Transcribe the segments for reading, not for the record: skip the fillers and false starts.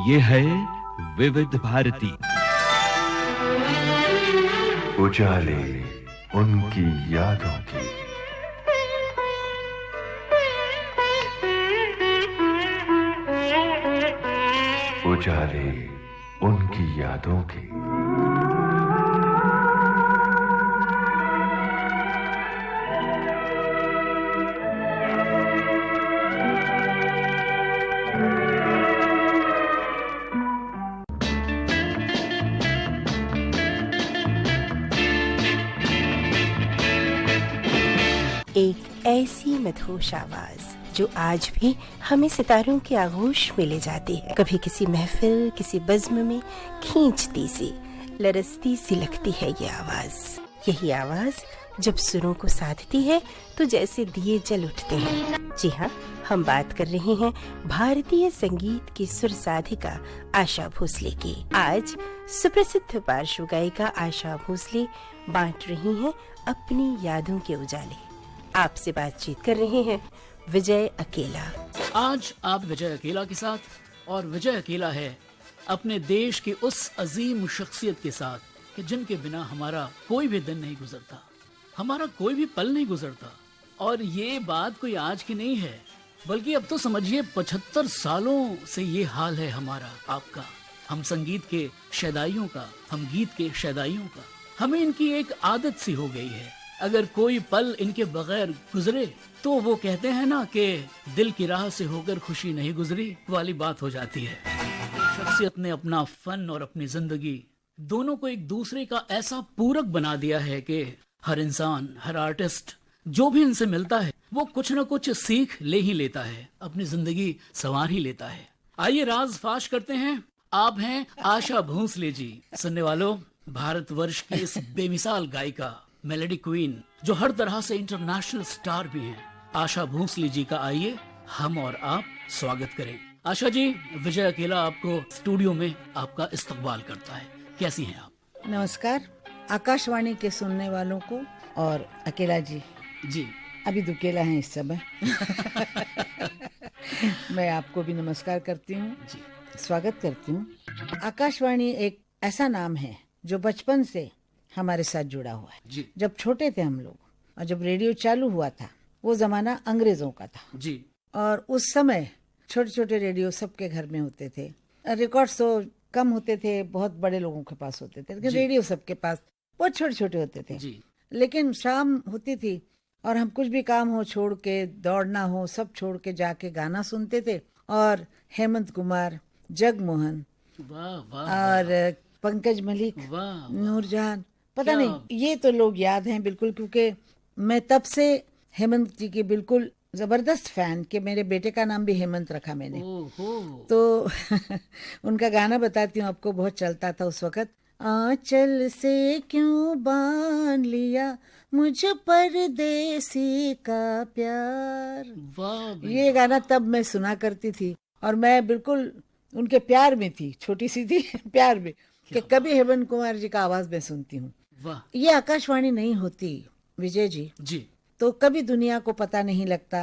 ये है विविध भारती। उजाले उनकी यादों की। उजाले उनकी यादों की। एक ऐसी मदहोश आवाज जो आज भी हमें सितारों के आगोश में ले जाती है। कभी किसी महफिल, किसी बज़्म में खींचती सी, लरसती सी लगती है ये आवाज। यही आवाज जब सुरों को साधती है तो जैसे दिए जल उठते हैं। जी हाँ, हम बात कर रहे हैं भारतीय संगीत की सुर साधिका आशा भोसले की। आज सुप्रसिद्ध पार्श्व गायिका आशा भोसले बांट रही हैं अपनी यादों के उजाले। आपसे बातचीत कर रहे हैं विजय अकेला। आज आप विजय अकेला के साथ, और विजय अकेला है अपने देश की उस अजीम शख्सियत के साथ कि जिनके बिना हमारा कोई भी दिन नहीं गुजरता, हमारा कोई भी पल नहीं गुजरता। और ये बात कोई आज की नहीं है, बल्कि अब तो समझिए 75 सालों से ये हाल है हमारा, आपका, हम संगीत के शैदाइयों का, हम गीत के शैदाइयों का। हमें इनकी एक आदत सी हो गई है, अगर कोई पल इनके बगैर गुजरे तो वो कहते हैं ना कि दिल की राह से होकर खुशी नहीं गुजरी वाली बात हो जाती है। शख्सियत ने अपना फन और अपनी जिंदगी दोनों को एक दूसरे का ऐसा पूरक बना दिया है कि हर इंसान, हर आर्टिस्ट जो भी इनसे मिलता है वो कुछ न कुछ सीख ले ही लेता है, अपनी जिंदगी संवार ही लेता है। आइए राज फाश करते हैं। आप हैं आशा भोसले जी। सुनने वालों, भारतवर्ष की इस बेमिसाल गायिका, मेलोडी क्वीन, जो हर तरह से इंटरनेशनल स्टार भी हैं, आशा भोसले जी का आइए हम और आप स्वागत करें। आशा जी, विजय अकेला आपको स्टूडियो में आपका इस्तकबाल करता है। कैसी हैं आप? नमस्कार आकाशवाणी के सुनने वालों को और अकेला जी। जी अभी दुकेला हैं इस समय। मैं आपको भी नमस्कार करती हूँ, स्वागत करती हूँ। आकाशवाणी एक ऐसा नाम है जो बचपन से हमारे साथ जुड़ा हुआ है। जी। जब छोटे थे हम लोग और जब रेडियो चालू हुआ था, वो जमाना अंग्रेजों का था जी। और उस समय छोटे छोटे रेडियो सबके घर में होते थे। रिकॉर्ड्स तो कम होते थे, बहुत बड़े लोगों के पास होते थे, लेकिन रेडियो सबके पास बहुत छोटे छोटे होते थे। जी। लेकिन शाम होती थी और हम कुछ भी काम हो छोड़ के, दौड़ना हो, सब छोड़ के जाके गाना सुनते थे। और हेमंत कुमार, जगमोहन वाह वाह, और पंकज मलिक, वाह, नूरजहान, पता नहीं, ये तो लोग याद हैं बिल्कुल, क्योंकि मैं तब से हेमंत जी की बिल्कुल जबरदस्त फैन कि मेरे बेटे का नाम भी हेमंत रखा मैंने। तो उनका गाना बताती हूँ आपको, बहुत चलता था उस वक्त। आंचल से क्यों बांध लिया मुझ परदेसी का प्यार। वाह, ये गाना तब मैं सुना करती थी और मैं बिल्कुल उनके प्यार में थी, छोटी सी थी प्यार में, कि कभी हेमंत कुमार जी का आवाज मैं सुनती हूँ। वाह। ये आकाशवाणी नहीं होती विजय जी, तो कभी दुनिया को पता नहीं लगता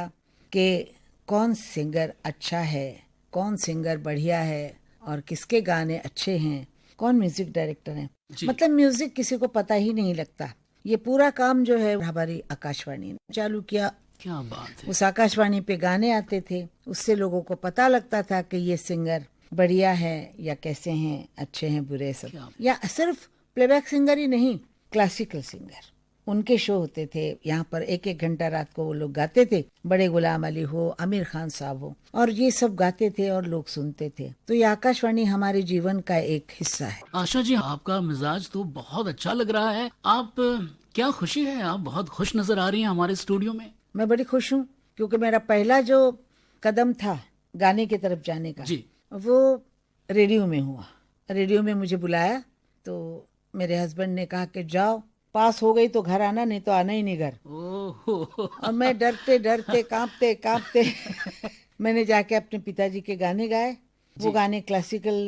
कि कौन सिंगर अच्छा है, कौन सिंगर बढ़िया है और किसके गाने अच्छे हैं, कौन म्यूजिक डायरेक्टर है। मतलब म्यूजिक किसी को पता ही नहीं लगता। ये पूरा काम जो है हमारी आकाशवाणी ने चालू किया। क्या बात है। उस आकाशवाणी पे गाने आते थे, उससे लोगों को पता लगता था कि ये सिंगर बढ़िया है या कैसे हैं, अच्छे हैं, बुरे, सब। या सिर्फ प्लेबैक सिंगर ही नहीं, क्लासिकल सिंगर, उनके शो होते थे यहाँ पर। एक एक घंटा रात को वो लोग गाते थे, बड़े गुलाम अली हो, आमिर खान साहब हो, और ये सब गाते थे और लोग सुनते थे। तो ये आकाशवाणी हमारे जीवन का एक हिस्सा है। आशा जी, आपका मिजाज तो बहुत अच्छा लग रहा है। आप, क्या खुशी है, आप बहुत खुश नजर आ रही हैं हमारे स्टूडियो में। मैं बड़ी खुश हूँ क्योंकि मेरा पहला जो कदम था गाने की तरफ जाने का जी। वो रेडियो में हुआ। रेडियो में मुझे बुलाया तो मेरे हस्बैंड ने कहा कि जाओ, पास हो गई तो घर आना, नहीं तो आना ही नहीं घर। और मैं डरते डरते कांपते कांपते मैंने जाके अपने पिताजी के गाने गाए। वो गाने क्लासिकल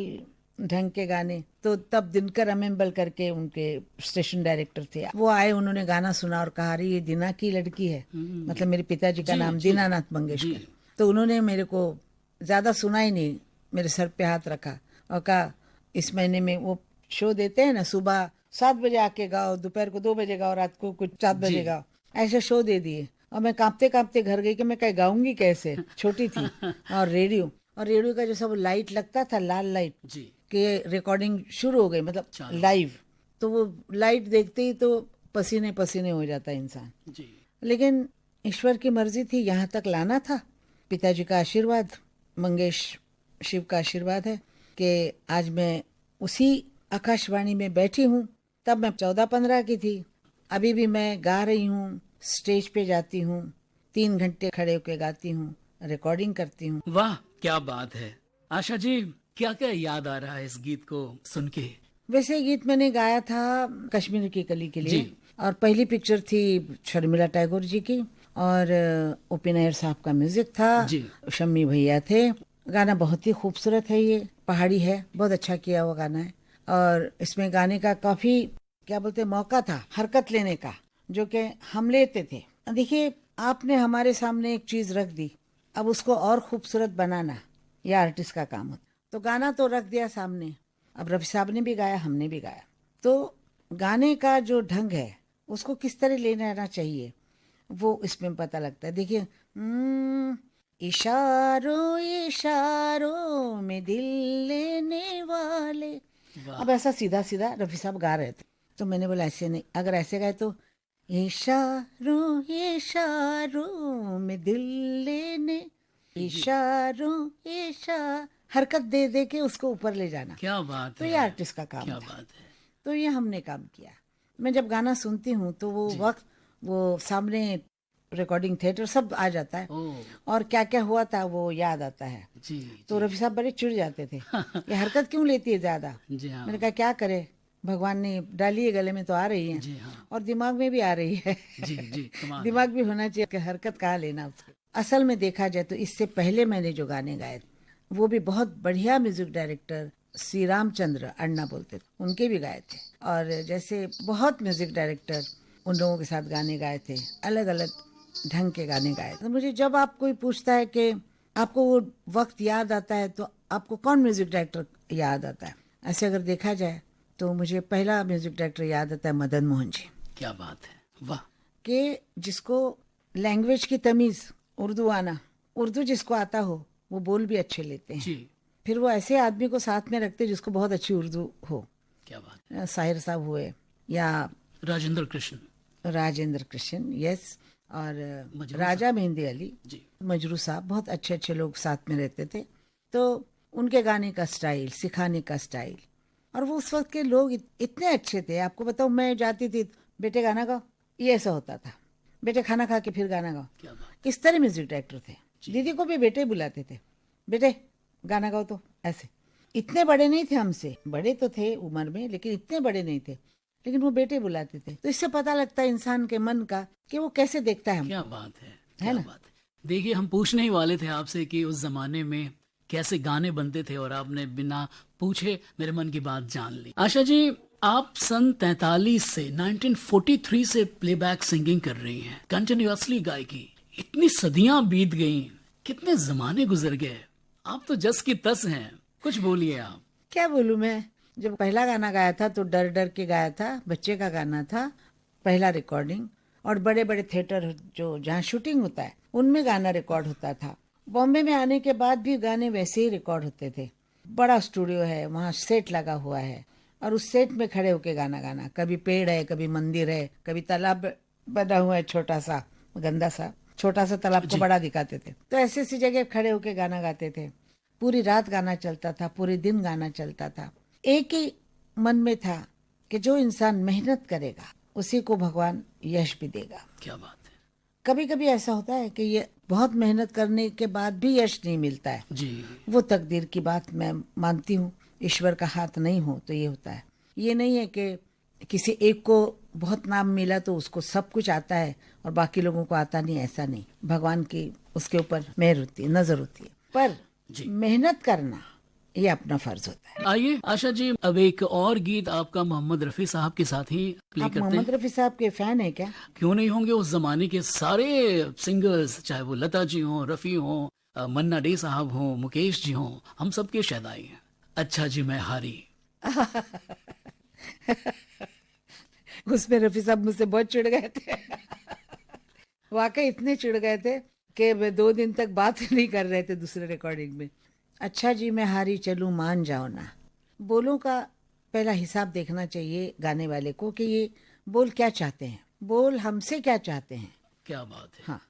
ढंग के गाने। तो तब दिनकर अमेम्बल करके उनके स्टेशन डायरेक्टर थे, वो आए, उन्होंने गाना सुना और कहा अरे ये दीना की लड़की है, मतलब मेरे पिताजी का नाम दीनानाथ मंगेशकर। तो उन्होंने मेरे को ज्यादा सुना ही नहीं, मेरे सर पे हाथ रखा और कहा इस महीने में वो शो देते हैं ना, सुबह 7 बजे आके गाओ, दोपहर को 2 बजे गाओ, रात को कुछ 7 बजे गाओ, ऐसे शो दे दिए। और मैं कांपते कांपते घर गई कि मैं कहीं गाऊंगी कैसे, छोटी थी। और रेडियो का जो सब लाइट लगता था, लाल लाइट जी कि रिकॉर्डिंग शुरू हो गई, मतलब लाइव, तो वो लाइट देखते ही तो पसीने पसीने हो जाता है इंसान। जी। लेकिन ईश्वर की मर्जी थी, यहाँ तक लाना था। पिताजी का आशीर्वाद, मंगेश शिव का आशीर्वाद है कि आज मैं उसी आकाशवाणी में बैठी हूँ। तब मैं 14-15 की थी। अभी भी मैं गा रही हूँ, स्टेज पे जाती हूँ, 3 घंटे खड़े होकर गाती हूँ, रिकॉर्डिंग करती हूँ। वाह क्या बात है। आशा जी, क्या क्या याद आ रहा है इस गीत को सुन के? वैसे गीत मैंने गाया था कश्मीर की कली के लिए, और पहली पिक्चर थी शर्मिला टैगोर जी की, और ओपी नायर साहब का म्यूजिक था, शम्मी भैया थे। गाना बहुत ही खूबसूरत है, ये पहाड़ी है, बहुत अच्छा किया हुआ गाना है। और इसमें गाने का काफी क्या बोलते मौका था हरकत लेने का, जो कि हम लेते थे। देखिए, आपने हमारे सामने एक चीज रख दी, अब उसको और खूबसूरत बनाना ये आर्टिस्ट का काम होता। तो गाना तो रख दिया सामने, अब रफी साहब ने भी गाया, हमने भी गाया, तो गाने का जो ढंग है उसको किस तरह लेना आना चाहिए वो इसमें पता लगता है। देखिए, इशारों इशारों में दिल लेने वाले, अब ऐसा सीधा सीधा रफी साहब गा रहे थे, तो मैंने बोला ऐसे नहीं, अगर ऐसे गाए तो इशारों इशारों में दिल लेने, इशारों हरकत दे दे के उसको ऊपर ले जाना। क्या बात है, तो ये आर्टिस्ट का काम क्या था। बात है। तो ये हमने काम किया। मैं जब गाना सुनती हूँ तो वो वक्त, वो सामने रिकॉर्डिंग थिएटर सब आ जाता है, और क्या क्या हुआ था वो याद आता है। तो रफी साहब बड़े चिढ़ जाते थे, ये हरकत क्यों लेती है ज्यादा। मैंने कहा क्या करे, भगवान ने डाली है गले में तो आ रही है, और दिमाग में भी आ रही है। दिमाग भी होना चाहिए कि हरकत कहाँ लेना उसको। असल में देखा जाए तो इससे पहले मैंने जो गाने गाए वो भी बहुत बढ़िया म्यूजिक डायरेक्टर श्री रामचंद्र अण्णा बोलते थे, उनके भी गाए थे। और जैसे बहुत म्यूजिक डायरेक्टर उन लोगों के साथ गाने गाए थे, अलग अलग ढंग के गाने गाए। तो मुझे जब आप कोई पूछता है कि आपको वो वक्त याद आता है तो आपको कौन म्यूजिक डायरेक्टर याद आता है, ऐसे अगर देखा जाए तो मुझे पहला म्यूजिक डायरेक्टर याद आता है मदन मोहन जी। क्या बात है, वाह। कि जिसको लैंग्वेज की तमीज, उर्दू आना, उर्दू जिसको आता हो वो बोल भी अच्छे लेते हैं। फिर वो ऐसे आदमी को साथ में रखते जिसको बहुत अच्छी उर्दू हो। क्या बात। साहिर साहब हुए या राजेंद्र कृष्ण, यस, और राजा मेहंदी अली, मजरू साहब, बहुत अच्छे अच्छे लोग साथ में रहते थे। तो उनके गाने का स्टाइल, सिखाने का स्टाइल, और वो उस वक्त के लोग इतने अच्छे थे। आपको बताऊं, मैं जाती थी, बेटे गाना गाओ, ये ऐसा होता था, बेटे खाना खा के फिर गाना गाओ। इस तरह म्यूजिक डायरेक्टर थे। दीदी को भी बेटे बुलाते थे, बेटे गाना गाओ, तो ऐसे। इतने बड़े नहीं थे हमसे, बड़े तो थे उम्र में लेकिन इतने बड़े नहीं थे, लेकिन वो बेटे बुलाते थे। तो इससे पता लगता है इंसान के मन का कि वो कैसे देखता है। क्या बात है ना। देखिए, हम पूछने ही वाले थे आपसे कि उस जमाने में कैसे गाने बनते थे, और आपने बिना पूछे मेरे मन की बात जान ली। आशा जी, आप सन 43 से 1943 से प्लेबैक सिंगिंग कर रही हैं, कंटिन्यूअसली गायकी। इतनी सदियां बीत गईं, कितने जमाने गुजर गए, आप तो जस की तस हैं। कुछ बोलिए आप। क्या बोलूं मैं, जब पहला गाना गाया था तो डर डर के गाया था, बच्चे का गाना था, पहला रिकॉर्डिंग। और बड़े बड़े थिएटर जो जहाँ शूटिंग होता है उनमें गाना रिकॉर्ड होता था। बॉम्बे में आने के बाद भी गाने वैसे ही रिकॉर्ड होते थे। बड़ा स्टूडियो है, वहाँ सेट लगा हुआ है, और उस सेट में खड़े होके गाना गाना। कभी पेड़ है, कभी मंदिर है, कभी तालाब बना हुआ है, छोटा सा गंदा सा, छोटा सा तालाब को बड़ा दिखाते थे। तो ऐसी ऐसी जगह खड़े होके गाना गाते थे। पूरी रात गाना चलता था, पूरे दिन गाना चलता था। एक ही मन में था कि जो इंसान मेहनत करेगा उसी को भगवान यश भी देगा। क्या बात है। कभी कभी ऐसा होता है कि ये बहुत मेहनत करने के बाद भी यश नहीं मिलता है जी। वो तकदीर की बात मैं मानती हूँ। ईश्वर का हाथ नहीं हो तो ये होता है। ये नहीं है कि किसी एक को बहुत नाम मिला तो उसको सब कुछ आता है और बाकी लोगों को आता नहीं, ऐसा नहीं। भगवान की उसके ऊपर मेहर होती है, नजर होती है, पर मेहनत करना ये अपना फर्ज होता है। आइए आशा जी, अब एक और गीत आपका मोहम्मद रफी साहब के साथ ही प्ले करते हैं। मोहम्मद रफी साहब के फैन है क्या? क्यों नहीं होंगे, उस जमाने के सारे सिंगर्स, चाहे वो लता जी हों, रफी हों, मन्ना डे साहब हों, मुकेश जी हों, हम सबके शहदाई हैं। अच्छा जी मैं हारी। उसमें रफी साहब मुझसे बहुत चिढ़ गए थे। वाकई इतने चिढ़ गए थे कि वे 2 दिन तक बात ही नहीं कर रहे थे दूसरे रिकॉर्डिंग में। अच्छा जी मैं हारी चलूं मान जाओ ना। बोलों का पहला हिसाब देखना चाहिए गाने वाले को कि ये बोल क्या चाहते हैं, बोल हमसे क्या चाहते हैं। क्या बात है। हाँ,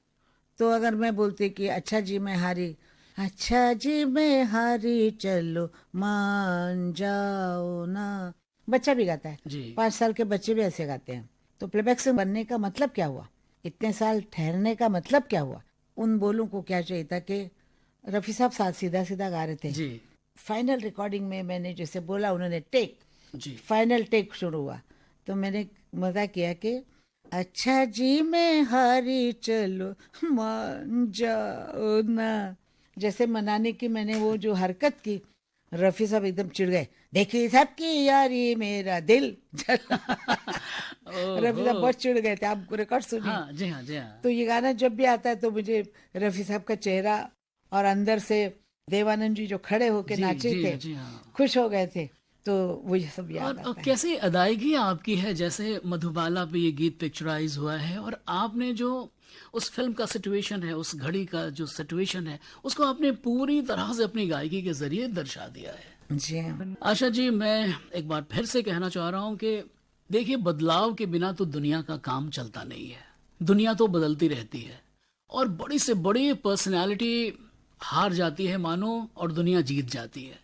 तो अगर मैं बोलती कि अच्छा जी मैं हारी, अच्छा जी मैं हारी चलो मान जाओ ना, बच्चा भी गाता है, जी 5 साल के बच्चे भी ऐसे गाते हैं। तो प्लेबैक सिंगर बनने का मतलब क्या हुआ, इतने साल ठहरने का मतलब क्या हुआ। उन बोलों को क्या चाहिए था कि रफी साहब साथ सीधा सीधा गा रहे थे। जी फाइनल रिकॉर्डिंग में मैंने जैसे बोला, उन्होंने टेक, जी फाइनल टेक शुरू हुआ तो मैंने मजा किया कि अच्छा जी मैं हारी चलो मान जाओ ना। जैसे मनाने की मैंने वो जो हरकत की, रफी साहब एकदम चिढ़ गए, देखी सबकी यारी मेरा दिल जला। रफी साहब बहुत चिढ़ गए थे, आप रिकॉर्ड सुनिए। हाँ जी हाँ जी हाँ। तो ये गाना जब भी आता है तो मुझे रफी साहब का चेहरा और अंदर से देवानंद जी जो खड़े होके जी नाचे जी थे, जी हाँ। खुश हो गए थे, तो वो ये सब याद और आता है। कैसी अदायगी आपकी है, जैसे मधुबाला पे ये गीत पिक्चराइज हुआ है और आपने जो उस फिल्म का सिचुएशन है, उस घड़ी का जो सिचुएशन है, उसको आपने पूरी तरह से अपनी गायकी के जरिए दर्शा दिया है। जी हाँ। आशा जी मैं एक बार फिर से कहना चाह रहा हूँ कि देखिए बदलाव के बिना तो दुनिया का काम चलता नहीं है। दुनिया तो बदलती रहती है और बड़ी से बड़ी पर्सनैलिटी हार जाती है मानो और दुनिया जीत जाती है।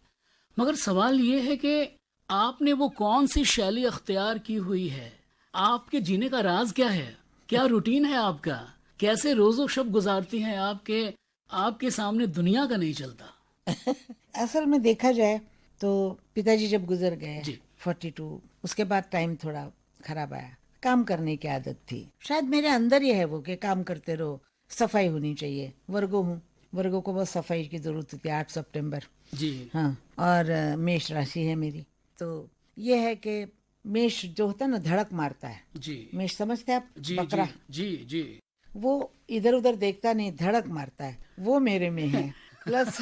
मगर सवाल ये है कि आपने वो कौन सी शैली अख्तियार की हुई है, आपके जीने का राज क्या है, क्या रूटीन है आपका, कैसे रोजो शब गुजारती हैं आपके सामने दुनिया का नहीं चलता। असल में देखा जाए तो पिताजी जब गुजर गए जी। 42, उसके बाद टाइम थोड़ा खराब आया। काम करने की आदत थी, शायद मेरे अंदर ही है वो कि काम करते रहो, सफाई होनी चाहिए। वर्गो हूँ, वर्गो को बहुत सफाई की जरूरत होती है। 8 सितंबर जी हाँ, और मेष राशि है मेरी, तो ये है कि मेष जो होता है ना धड़क मारता है। जी मेष समझते हैं आप, जी बकरा, जी जी वो इधर उधर देखता नहीं, धड़क मारता है, वो मेरे में है। प्लस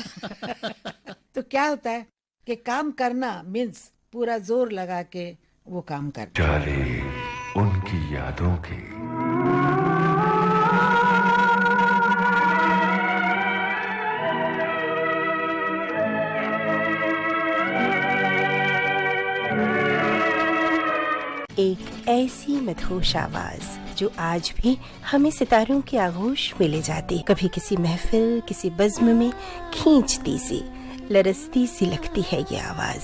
तो क्या होता है कि काम करना मीन्स पूरा जोर लगा के वो काम करना। उजाले उनकी यादों के। एक ऐसी मदहोश आवाज जो आज भी हमें सितारों के आगोश में ले जाती, कभी किसी महफिल किसी बज़्म में खींचती सी, लरसती सी लगती है ये आवाज।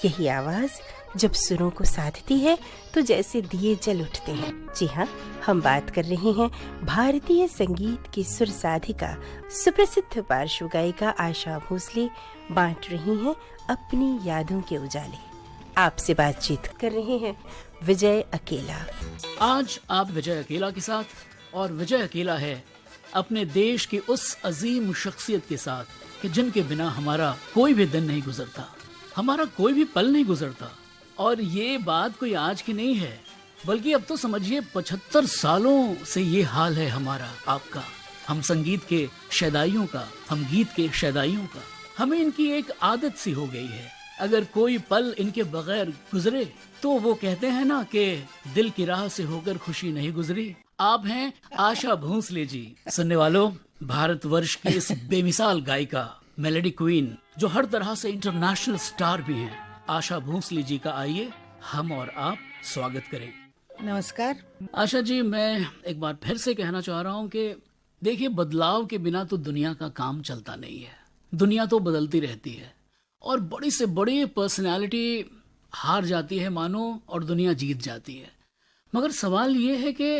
यही आवाज जब सुरों को साधती है तो जैसे दिए जल उठते हैं। जी हाँ, हम बात कर रहे हैं भारतीय संगीत की सुर साधिका सुप्रसिद्ध पार्श्व गायिका आशा भोसले बांट रही हैं अपनी यादों के उजाले। आपसे बातचीत कर रहे हैं विजय अकेला। आज आप विजय अकेला के साथ, और विजय अकेला है अपने देश की उस अजीम शख्सियत के साथ कि जिनके बिना हमारा कोई भी दिन नहीं गुजरता, हमारा कोई भी पल नहीं गुजरता। और ये बात कोई आज की नहीं है, बल्कि अब तो समझिए 75 सालों से ये हाल है हमारा आपका, हम संगीत के शैदाइयों का, हम गीत के शैदाइयों का। हमें इनकी एक आदत सी हो गई है, अगर कोई पल इनके बगैर गुजरे तो वो कहते हैं ना कि दिल की राह से होकर खुशी नहीं गुजरी। आप हैं आशा भोसले जी। सुनने वालों, भारतवर्ष की इस बेमिसाल गायिका, मेलोडी क्वीन, जो हर तरह से इंटरनेशनल स्टार भी हैं, आशा भोसले जी का आइए हम और आप स्वागत करें। नमस्कार। आशा जी मैं एक बार फिर से कहना चाह रहा हूँ कि देखिए बदलाव के बिना तो दुनिया का काम चलता नहीं है। दुनिया तो बदलती रहती है और बड़ी से बड़ी पर्सनैलिटी हार जाती है मानो और दुनिया जीत जाती है। मगर सवाल ये है कि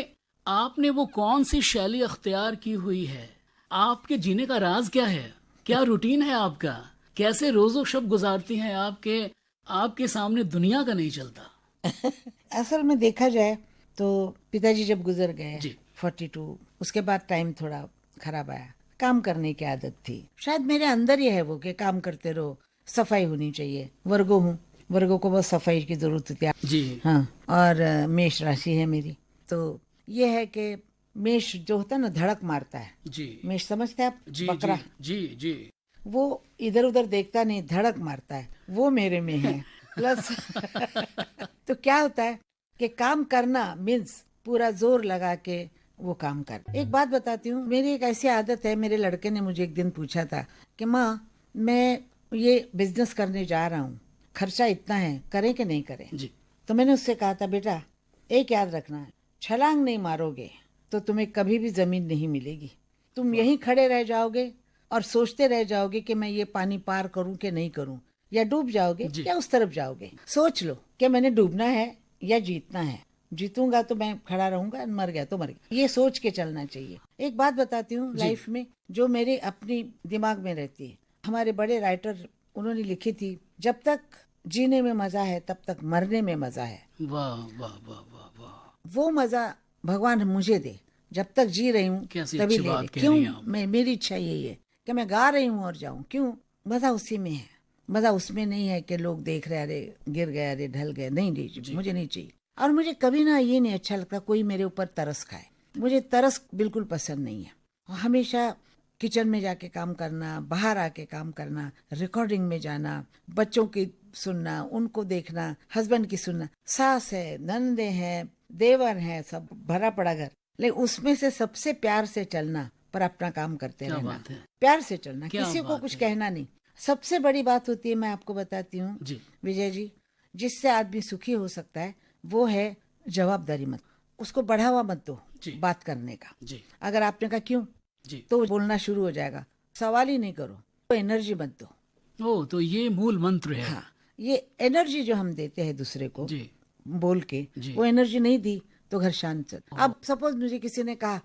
आपने वो कौन सी शैली अख्तियार की हुई है, आपके जीने का राज क्या है, क्या रूटीन है आपका, कैसे रोजो शब गुजारती हैं आपके सामने दुनिया का नहीं चलता। असल में देखा जाए तो पिताजी जब गुजर गए जी। 42, उसके बाद टाइम थोड़ा खराब आया। काम करने की आदत थी, शायद मेरे अंदर ही है वो कि काम करते रहो, सफाई होनी चाहिए। वर्गो हूँ, वर्गो को बहुत सफाई की जरूरत होती है। जी हाँ, और मेष राशि है मेरी, तो ये है कि मेष जो होता है ना धड़क मारता है, जी मेष समझते हैं आप, जी बकरा, जी जी जी। वो इधर उधर देखता नहीं, धड़क मारता है, वो मेरे में है। प्लस तो क्या होता है कि काम करना मीन्स पूरा जोर लगा के वो काम कर। एक बात बताती हूँ, मेरी एक ऐसी आदत है, मेरे लड़के ने मुझे एक दिन पूछा था कि माँ मैं ये बिजनेस करने जा रहा हूँ, खर्चा इतना है, करें कि नहीं करें। जी तो मैंने उससे कहा था बेटा एक याद रखना, छलांग नहीं मारोगे तो तुम्हें कभी भी जमीन नहीं मिलेगी। तुम यहीं खड़े रह जाओगे और सोचते रह जाओगे कि मैं ये पानी पार करूं कि नहीं करूं, या डूब जाओगे जी। या उस तरफ जाओगे। सोच लो कि मैंने डूबना है या जीतना है। जीतूंगा तो मैं खड़ा रहूंगा, मर गया तो मर गया। ये सोच के चलना चाहिए। एक बात बताती हूँ लाइफ में जो मेरे अपनी दिमाग में रहती है, हमारे बड़े राइटर उन्होंने लिखी थी, जब तक जीने में मजा है तब तक मरने में मजा है। वाह वाह वाह वाह वाह। वो मजा भगवान मुझे दे, जब तक जी रही हूँ कैसी तभी अच्छी ले बात ले। कह क्यों? रही हैं आप। मेरी इच्छा यही है कि मैं गा रही हूँ और जाऊं। क्यों? मजा उसी में है। मजा उसमें नहीं है कि लोग देख रहे, अरे गिर गए, अरे ढल गए। नहीं नहीं, मुझे नहीं चाहिए। और मुझे कभी ना ये नहीं अच्छा लगता कोई मेरे ऊपर तरस खाए। मुझे तरस बिल्कुल पसंद नहीं है। हमेशा किचन में जाके काम करना, बाहर आके काम करना, रिकॉर्डिंग में जाना, बच्चों की सुनना, उनको देखना, हस्बैंड की सुनना, सास है, नंदे हैं, देवर हैं, सब भरा पड़ा घर, लेकिन उसमें से सबसे प्यार से चलना, पर अपना काम करते क्या रहना, बात है। प्यार से चलना, क्या किसी को बात कुछ है। कहना नहीं। सबसे बड़ी बात होती है, मैं आपको बताती हूँ जी विजय जी, जिससे आदमी सुखी हो सकता है वो है जवाबदारी मत, उसको बढ़ावा मत दो जी। बात करने का। जी अगर आपने कहा क्यों, जी। तो वो बोलना शुरू हो जाएगा। सवाल ही नहीं करो, तो एनर्जी मत दो। ओ, तो ये मूल मंत्र है। हाँ, ये एनर्जी जो हम देते हैं दूसरे को जी बोल के, जी। वो एनर्जी नहीं दी तो घर शांत चल। अब सपोज मुझे किसी ने कहा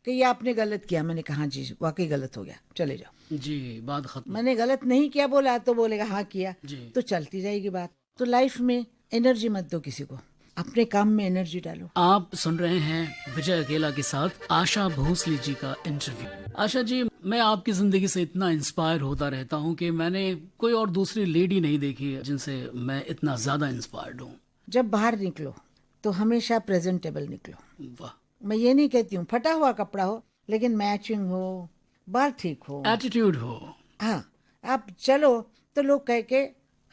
कि ये आपने गलत किया, मैंने कहा हाँ जी वाकई गलत हो गया, चले जाओ। जी, बात खत्म। मैंने गलत नहीं किया बोला तो बोलेगा हाँ किया, जी। तो चलती जाएगी बात। तो लाइफ में एनर्जी मत दो किसी को, अपने काम में एनर्जी डालो। आप सुन रहे हैं विजय अकेला के साथ आशा भोसले जी का इंटरव्यू। आशा जी, मैं आपकी जिंदगी से इतना इंस्पायर होता रहता हूँ कि मैंने कोई और दूसरी लेडी नहीं देखी है जिनसे मैं इतना ज्यादा इंस्पायर्ड हूँ। जब बाहर निकलो तो हमेशा प्रेजेंटेबल निकलो। वाह। मैं ये नहीं कहती हूँ फटा हुआ कपड़ा हो, लेकिन मैचिंग हो, बाल ठीक हो, एटीट्यूड हो। हाँ, आप चलो तो लोग कह के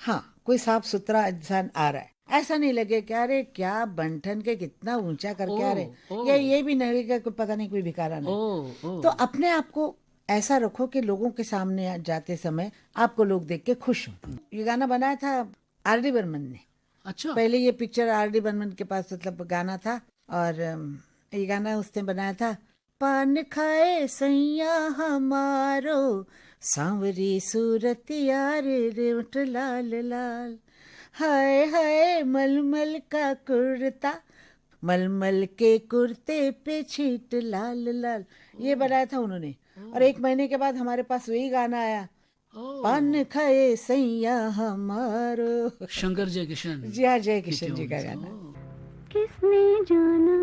हाँ कोई साफ सुथरा इंसान आ रहा है, ऐसा नहीं लगे कि अरे क्या बंठन के कितना ऊंचा करके आ रहे, या ये भी नहीं लगेगा कि पता नहीं कोई भिखारा नहीं। तो अपने आप को ऐसा रखो कि लोगों के सामने जाते समय आपको लोग देख के खुश हो। ये गाना बनाया था आर.डी. बर्मन ने। अच्छा। पहले ये पिक्चर आर.डी. बर्मन के पास मतलब गाना था, और ये गाना उसने बनाया था। पान खाए सैया हमारो, सांवरी सूरत यार रेवट लाल लाल, हाय हाय मलमल का कुर्ता, मलमल के कुर्ते पे छींट लाल लाल। ये बनाया था उन्होंने। और 1 महीने के बाद हमारे पास वही गाना आया, पान खाए सैया हमारो। शंकर जय किशन। जी हाँ, जय किशन जी का गाना। किसने जाना।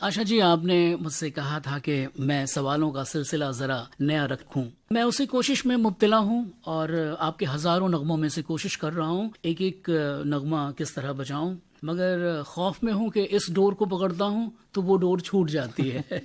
आशा जी, आपने मुझसे कहा था कि मैं सवालों का सिलसिला जरा नया रखूं। मैं उसी कोशिश में मुब्तला हूं और आपके हजारों नगमों में से कोशिश कर रहा हूं एक एक नगमा किस तरह बजाऊं, मगर खौफ में हूं कि इस डोर को पकड़ता हूं तो वो डोर छूट जाती है।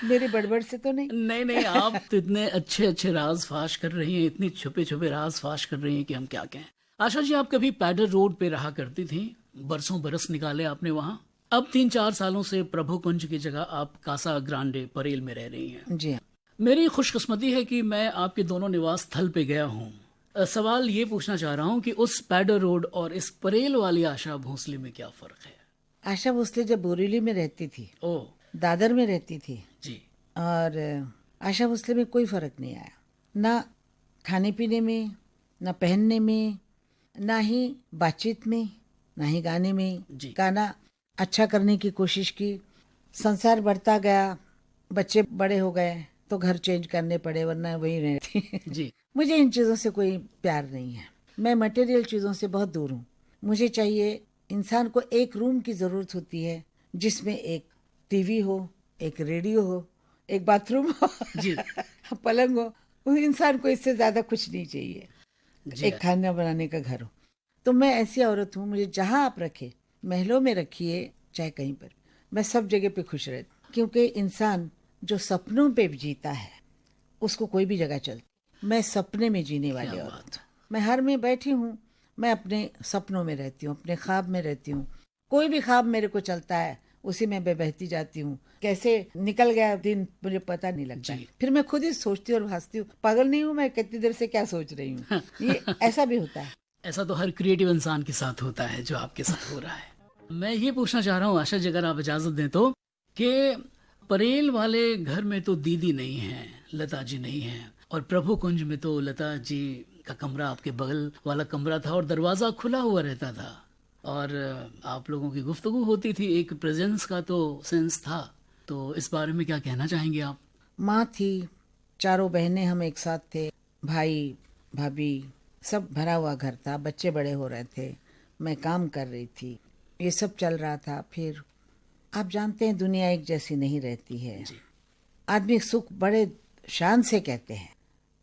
मेरी बड़बड़ से तो नहीं? नहीं नहीं, आप तो इतने अच्छे अच्छे राज फाश कर रही हैं, इतनी छुपे छुपे राज फाश कर रही हैं कि हम क्या कहें। आशा जी, आप कभी पैडर रोड पे रहा करती थी, बरसों बरस निकाले आपने वहाँ। अब 3-4 सालों से प्रभु कुंज की जगह आप कासा ग्रांडे परेल में रह रही हैं। जी हाँ। मेरी खुशकिस्मती है कि मैं आपके दोनों निवास स्थल पे गया हूँ। सवाल ये पूछना चाह रहा हूँ कि उस पैडर रोड और इस परेल वाली आशा भोसले में क्या फर्क है? आशा भोसले जब बोरीवली में रहती थी, ओ दादर में रहती थी जी। और आशा भोसले में कोई फर्क नहीं आया, ना खाने पीने में, ना पहनने में, ना ही बातचीत में, ना ही गाने में। जी। गाना अच्छा करने की कोशिश की, संसार बढ़ता गया, बच्चे बड़े हो गए तो घर चेंज करने पड़े, वरना वही रहती। जी। मुझे इन चीज़ों से कोई प्यार नहीं है। मैं मटेरियल चीज़ों से बहुत दूर हूँ। मुझे चाहिए, इंसान को एक रूम की ज़रूरत होती है जिसमें एक टीवी हो, एक रेडियो हो, एक बाथरूम हो, जी। पलंग हो। उस इंसान को इससे ज़्यादा कुछ नहीं चाहिए। जी। एक खाना बनाने का घर हो। तो मैं ऐसी औरत हूँ, मुझे जहाँ आप रखे, महलों में रखिए चाहे कहीं पर, मैं सब जगह पे खुश रहती क्योंकि इंसान जो सपनों पे जीता है उसको कोई भी जगह चलती। मैं सपने में जीने वाली औरत हूँ। मैं हर में बैठी हूँ, मैं अपने सपनों में रहती हूँ, अपने ख्वाब में रहती हूँ। कोई भी ख्वाब मेरे को चलता है उसी में मैं बहती जाती हूँ। कैसे निकल गया दिन मुझे पता नहीं लगता है। फिर मैं खुद ही सोचती हूँ और हंसती हूँ, पागल नहीं हूँ मैं, कितनी देर से क्या सोच रही हूँ। ये ऐसा भी होता है। ऐसा तो हर क्रिएटिव इंसान के साथ होता है जो आपके साथ हो रहा है। मैं ये पूछना चाह रहा हूँ आशा जी, अगर आप इजाजत दें तो, कि परेल वाले घर में तो दीदी नहीं है, लता जी नहीं है, और प्रभु कुंज में तो लता जी का कमरा आपके बगल वाला कमरा था और दरवाजा खुला हुआ रहता था और आप लोगों की गुफ्तगू होती थी, एक प्रेजेंस का तो सेंस था। तो इस बारे में क्या कहना चाहेंगे आप? माँ थी, चारों बहनें हम एक साथ थे, भाई भाभी सब भरा हुआ घर था, बच्चे बड़े हो रहे थे, मैं काम कर रही थी, ये सब चल रहा था। फिर आप जानते हैं दुनिया एक जैसी नहीं रहती है। आदमी सुख बड़े शान से कहते हैं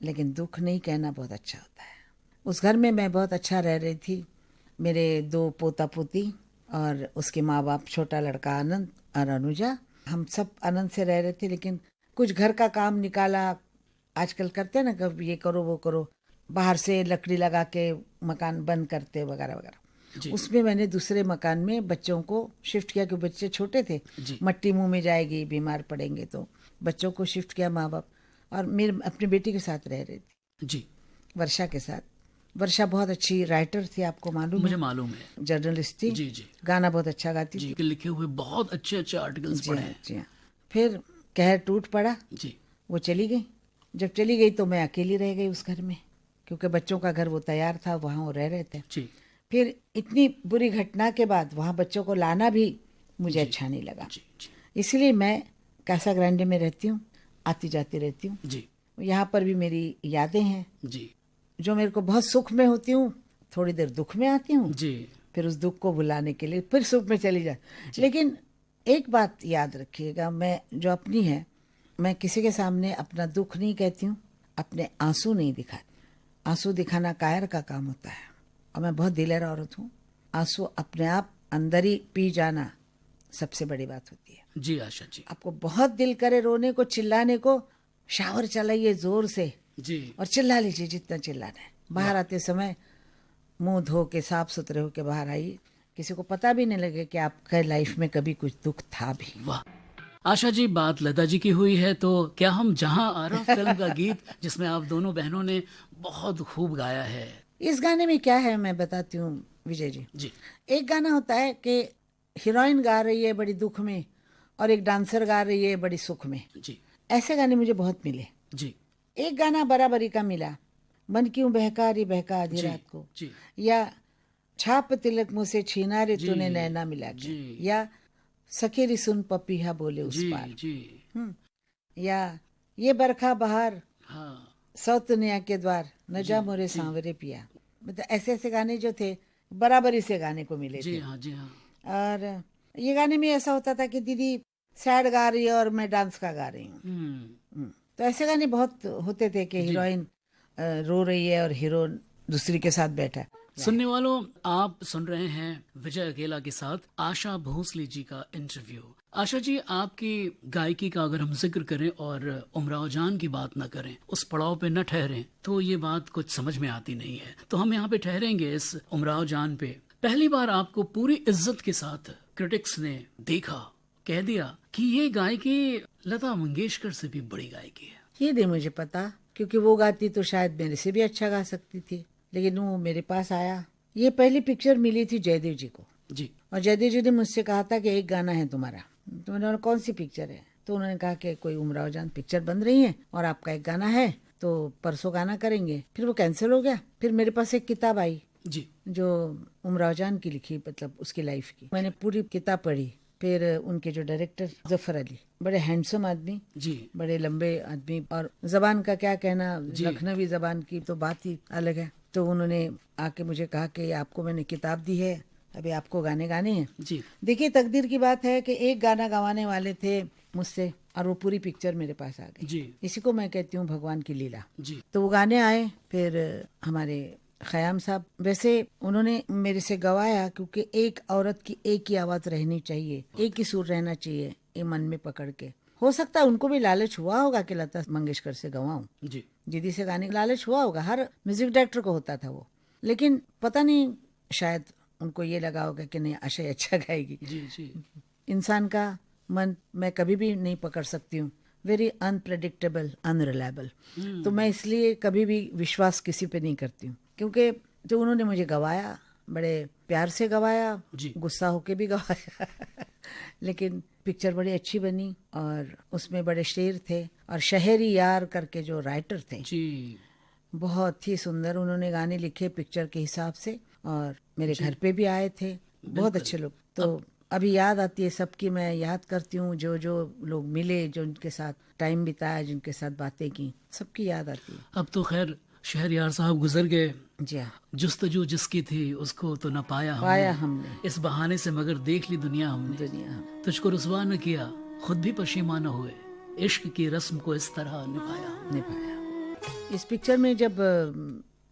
लेकिन दुख नहीं कहना बहुत अच्छा होता है। उस घर में मैं बहुत अच्छा रह रही थी। मेरे 2 पोता पोती और उसके माँ बाप, छोटा लड़का आनंद और अनुजा, हम सब आनंद से रह रहे थे। लेकिन कुछ घर का काम निकाला, आजकल करते हैं ना, कभी ये करो वो करो, बाहर से लकड़ी लगा के मकान बंद करते वगैरह वगैरह। उसमें मैंने दूसरे मकान में बच्चों को शिफ्ट किया क्योंकि बच्चे छोटे थे, मट्टी मुंह में जाएगी, बीमार पड़ेंगे, तो बच्चों को शिफ्ट किया माँ बाप। और मेरे अपनी बेटी के साथ रह रही थी जी, वर्षा के साथ। वर्षा बहुत अच्छी राइटर थी, आपको मालूम है? मुझे मालूम है। जर्नलिस्ट थी जी जी गाना बहुत अच्छा गाती जी, थी। के लिखे हुए बहुत अच्छे अच्छे आर्टिकल्स पढ़े हैं। जी हाँ। फिर कहर टूट पड़ा, जी वो चली गई। जब चली गई तो मैं अकेली रह गई उस घर में, क्योंकि बच्चों का घर वो तैयार था, वहाँ वो रह रहे थे। जी फिर इतनी बुरी घटना के बाद वहाँ बच्चों को लाना भी मुझे अच्छा नहीं लगा। जी जी इसलिए मैं कासा ग्रांडे में रहती हूँ, आती जाती रहती हूँ। जी यहाँ पर भी मेरी यादें हैं जी जो मेरे को बहुत सुख में होती हूँ, थोड़ी देर दुख में आती हूँ, जी फिर उस दुख को भुलाने के लिए फिर सुख में चली जा। लेकिन एक बात याद रखिएगा, मैं जो अपनी है, मैं किसी के सामने अपना दुख नहीं कहती हूँ, अपने आंसू नहीं दिखाती। आंसू दिखाना कायर का काम होता है और मैं बहुत दिलेर औरत हूँ। आंसू अपने आप अंदर ही पी जाना सबसे बड़ी बात होती है। जी आशा जी। आपको बहुत दिल करे रोने को, चिल्लाने को, शावर चलाइए जोर से जी और चिल्ला लीजिए जितना चिल्लाना है। बाहर आते समय मुंह धो के साफ सुथरे होके बाहर आइए, किसी को पता भी नहीं लगे कि आपके लाइफ में कभी कुछ दुख था भी। वाह आशा जी, बात लता जी की हुई है तो क्या हम जहां आ रहा फिल्म का गीत जिसमें आप दोनों बहनों ने बहुत खूब गाया है, इस गाने में क्या है मैं बताती हूँ विजय जी। जी एक गाना होता है कि हीरोइन गा रही है बड़ी दुख में और एक डांसर गा रही है बड़ी सुख में। जी ऐसे गाने मुझे बहुत मिले। जी एक गाना बराबरी का मिला, मन क्यों बहका रे बहका आधी जी, रात को, जी या छाप तिलक मुँह से छीना रे जी, तूने नैना मिला के, जी, या सखेरी सुन पपीहा बोले उस जी पार, जी या ये बरखा बहार हाँ सौतनिया के द्वार न जा मोरे सांवरे पिया। मतलब ऐसे ऐसे गाने जो थे बराबरी से गाने को मिले जी थे। हाँ जी हाँ और ये गाने में ऐसा होता था कि दीदी सैड गा रही है और मैं डांस का गा रही हूँ। तो ऐसे गाने बहुत होते थे कि हीरोइन रो रही है और हीरो दूसरी के साथ बैठा है। सुनने वालों, आप सुन रहे हैं विजय अकेला के साथ आशा भोसले जी का इंटरव्यू। आशा जी, आपकी गायकी का अगर हम जिक्र करें और उमराव जान की बात न करें, उस पड़ाव पे न ठहरें, तो ये बात कुछ समझ में आती नहीं है। तो हम यहाँ पे ठहरेंगे इस उमराव जान पे। पहली बार आपको पूरी इज्जत के साथ क्रिटिक्स ने देखा, कह दिया कि ये गायकी लता मंगेशकर से भी बड़ी गायकी है। ये नहीं मुझे पता, क्योंकि वो गाती तो शायद मेरे से भी अच्छा गा सकती थी, लेकिन वो मेरे पास आया। ये पहली पिक्चर मिली थी जयदेव जी को जी, और जयदेव जी ने मुझसे कहा था कि एक गाना है तुम्हारा। तो मैंने बोला कौन सी पिक्चर है? तो उन्होंने कहा कि कोई उमराव जान पिक्चर बन रही है और आपका एक गाना है, तो परसों गाना करेंगे। फिर वो कैंसिल हो गया। फिर मेरे पास एक किताब आई जी, जो उमराव जान की लिखी, मतलब उसकी लाइफ की। मैंने पूरी किताब पढ़ी। फिर उनके जो डायरेक्टर जफर अली, बड़े हैंडसम आदमी, जी, बड़े लंबे आदमी, और जबान का क्या कहना, लखनवी जबान की तो बात ही अलग है। तो उन्होंने आके मुझे कहा कि आपको मैंने किताब दी है, अभी आपको गाने गाने हैं। जी, देखिए तकदीर की बात है कि एक गाना गवाने वाले थे मुझसे और वो पूरी पिक्चर मेरे पास आ गई। जी, इसी को मैं कहती हूँ भगवान की लीला। जी, तो वो गाने आए। फिर हमारे खयाम साहब, वैसे उन्होंने मेरे से गवाया, क्योंकि एक औरत की एक ही आवाज रहनी चाहिए, एक ही सुर रहना चाहिए, ये मन में पकड़ के। हो सकता है उनको भी लालच हुआ होगा कि लता मंगेशकर से गवाऊं, जी दीदी से गाने का लालच हुआ होगा, हर म्यूजिक डायरेक्टर को होता था वो। लेकिन पता नहीं, शायद उनको ये लगा होगा कि नहीं आशा अच्छा गाएगी। जी जी इंसान का मन मैं कभी भी नहीं पकड़ सकती हूँ, वेरी अनप्रेडिक्टेबल, अनरिलायबल। तो मैं इसलिए कभी भी विश्वास किसी पे नहीं करती हूँ, क्योंकि जो उन्होंने मुझे गवाया, बड़े प्यार से गवाया, जी। गुस्सा होके भी गवाया लेकिन पिक्चर बड़ी अच्छी बनी और उसमें बड़े शेर थे, और शहरी यार करके जो राइटर थे, जी बहुत ही सुंदर उन्होंने गाने लिखे पिक्चर के हिसाब से, और मेरे घर पे भी आए थे बहुत अच्छे लोग। तो अभी याद आती है सबकी, मैं याद करती हूँ जो जो लोग मिले, जो उनके साथ टाइम बिताया, जिनके साथ बातें की, सबकी याद आती है। अब तो खैर शहरयार साहब गुजर गए, जी हाँ, जुस्तजू जिसकी थी उसको तो न पाया हमने इस बहाने से, मगर देख ली दुनिया हमने। दुनिया। तुझको रुसवा न किया, खुद भी पशीमाना हुए, इश्क की रस्म को इस तरह निभाया। इस पिक्चर में जब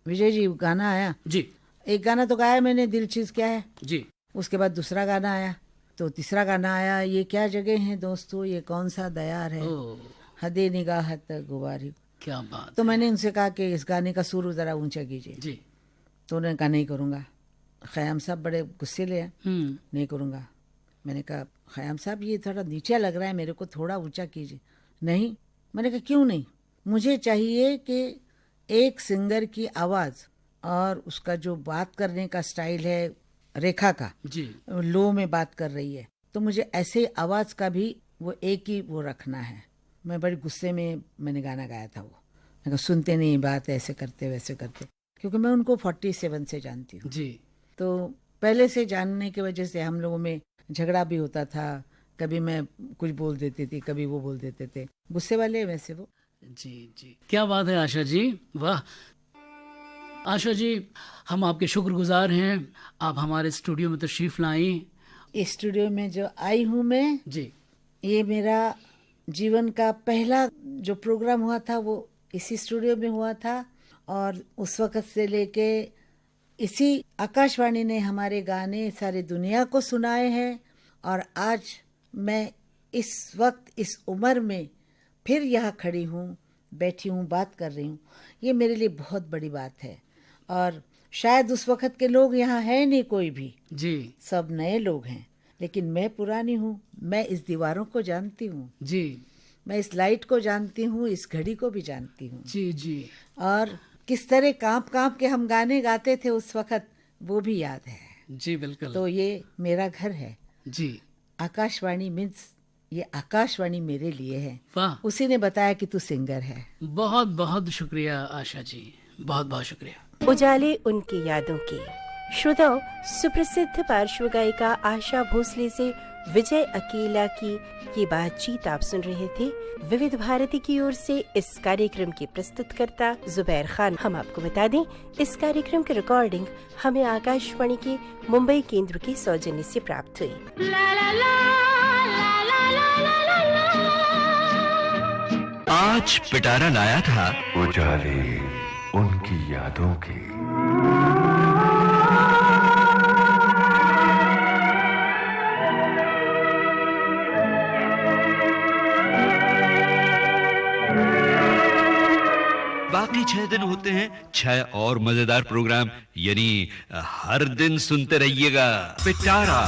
विजय जी गाना आया, जी एक गाना तो गाया मैंने, दिल चीज क्या है, जी उसके बाद दूसरा गाना आया, तो तीसरा गाना आया, ये क्या जगह है दोस्तों, ये कौन सा दयार है, ओ हदे निगाह तक गुबारी। क्या बात। तो मैंने उनसे कहा कि इस गाने का सुर जरा ऊंचा कीजिए, जी तो उन्होंने कहा नहीं करूँगा। ख़याम साहब बड़े गुस्से ले हैं, नहीं करूँगा। मैंने कहा ख़याम साहब ये थोड़ा नीचा लग रहा है, मेरे को थोड़ा ऊंचा कीजिए। नहीं, मैंने कहा क्यों नहीं, मुझे चाहिए कि एक सिंगर की आवाज़ और उसका जो बात करने का स्टाइल है, रेखा का, जी लो में बात कर रही है, तो मुझे ऐसे आवाज़ का भी वो एक ही वो रखना है। मैं बड़े गुस्से में मैंने गाना गाया था वो, मैं कहा सुनते नहीं बात, ऐसे करते वैसे करते, क्योंकि मैं उनको 47 से जानती हूँ। जी तो पहले से जानने की वजह से हम लोगों में झगड़ा भी होता था, कभी मैं कुछ बोल देती थी, कभी वो बोल देते थे, गुस्से वाले वैसे वो। जी जी क्या बात है आशा जी, वाह। आशा जी हम आपके शुक्रगुजार हैं, आप हमारे स्टूडियो में तशरीफ लाई। इस स्टूडियो में जो आई हूँ मैं, जी ये मेरा जीवन का पहला जो प्रोग्राम हुआ था वो इसी स्टूडियो में हुआ था, और उस वक़्त से लेके इसी आकाशवाणी ने हमारे गाने सारी दुनिया को सुनाए हैं, और आज मैं इस वक्त इस उम्र में फिर यहाँ खड़ी हूँ, बैठी हूँ, बात कर रही हूँ, ये मेरे लिए बहुत बड़ी बात है। और शायद उस वक़्त के लोग यहाँ है नहीं कोई भी, जी सब नए लोग हैं, लेकिन मैं पुरानी हूँ, मैं इस दीवारों को जानती हूँ, जी मैं इस लाइट को जानती हूँ, इस घड़ी को भी जानती हूँ, जी जी और किस तरह कांप कांप के हम गाने गाते थे उस वक़्त, वो भी याद है। जी बिल्कुल। तो ये मेरा घर है, जी आकाशवाणी मीन्स ये आकाशवाणी मेरे लिए है। वाह, उसी ने बताया कि तू सिंगर है। बहुत बहुत शुक्रिया आशा जी, बहुत बहुत शुक्रिया। उजाले उनकी यादों के। श्रोताओं, सुप्रसिद्ध पार्श्व गायिका आशा भोसले से विजय अकेला की ये बातचीत आप सुन रहे थे। विविध भारती की ओर से इस कार्यक्रम की प्रस्तुतकर्ता जुबैर खान। हम आपको बता दें, इस कार्यक्रम की रिकॉर्डिंग हमें आकाशवाणी के मुंबई केंद्र के सौजन्य से प्राप्त हुई। आज पिटारा लाया था उजाले उनकी यादों के। बाकी 6 दिन होते हैं 6 और मजेदार प्रोग्राम, यानी हर दिन सुनते रहिएगा पिटारा।